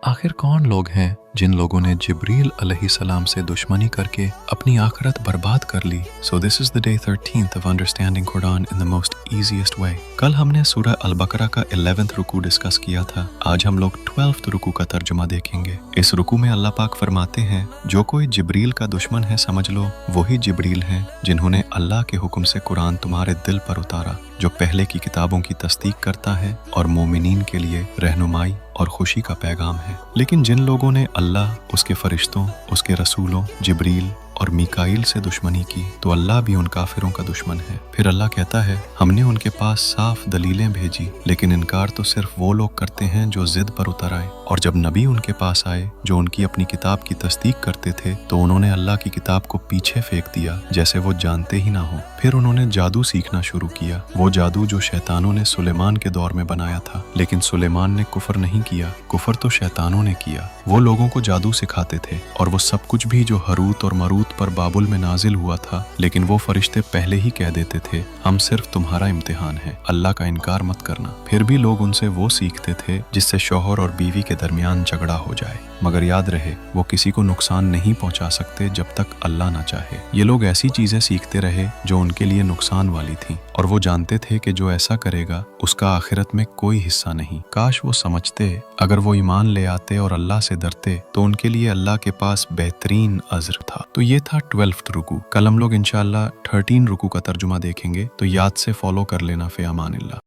आखिर कौन लोग हैं जिन लोगों ने जिब्रील अलैहिस्सलाम से दुश्मनी करके अपनी आखिरत बर्बाद कर ली? So this is the day 13th of understanding Quran in the most easiest way. कल हमने सूरह अल बकरा का 11th रुकू डिस्कस किया था। आज हम लोग 12th रुकू का तर्जुमा देखेंगे। इस रुकू में अल्लाह पाक फरमाते हैं, जो कोई जिब्रील का दुश्मन है समझ लो वही जिब्रील हैं जिन्होंने अल्लाह के हुक्म से कुरान तुम्हारे दिल पर उतारा, जो पहले की किताबों की तस्दीक करता है और मोमिनीन के लिए रहनुमाई और खुशी का पैगाम है। लेकिन जिन लोगों ने अल्लाह, उसके फरिश्तों, उसके रसूलों जिब्रील और मीकाईल से दुश्मनी की तो अल्लाह भी उन काफिरों का दुश्मन है। फिर अल्लाह कहता है, हमने उनके पास साफ दलीलें भेजी लेकिन इनकार तो सिर्फ वो लोग करते हैं जो जिद पर उतर आए। और जब नबी उनके पास आए जो उनकी अपनी किताब की तस्दीक करते थे तो उन्होंने अल्लाह की किताब को पीछे फेंक दिया जैसे वो जानते ही ना हो। फिर उन्होंने जादू सीखना शुरू किया, वो जादू जो शैतानों ने सुलेमान के दौर में बनाया था। लेकिन सुलेमान ने कुफर नहीं किया, कुफर तो शैतानों ने किया। वो लोगों को जादू सिखाते थे और वो सब कुछ भी जो हरूत और मरूत पर बाबुल में नाजिल हुआ था, लेकिन वो फरिश्ते पहले ही कह देते थे, हम सिर्फ तुम्हारा इम्तिहान है, अल्लाह का इनकार मत करना। फिर भी लोग उनसे वो सीखते थे जिससे शौहर और बीवी के दरमियान झगड़ा हो जाए, मगर याद रहे वो किसी को नुकसान नहीं पहुंचा सकते जब तक अल्लाह ना चाहे। ये लोग ऐसी चीजें सीखते रहे जो उनके लिए नुकसान वाली थी और वो जानते थे कि जो ऐसा करेगा उसका आखिरत में कोई हिस्सा नहीं। काश वो समझते, अगर वो ईमान ले आते और अल्लाह से डरते तो उनके लिए अल्लाह के पास बेहतरीन अज्र था। तो ये था 12th रुकू। कल हम लोग इंशाअल्लाह 13 रुकू का तर्जुमा देखेंगे, तो याद से फॉलो कर लेना। फे अमानिल्लाह।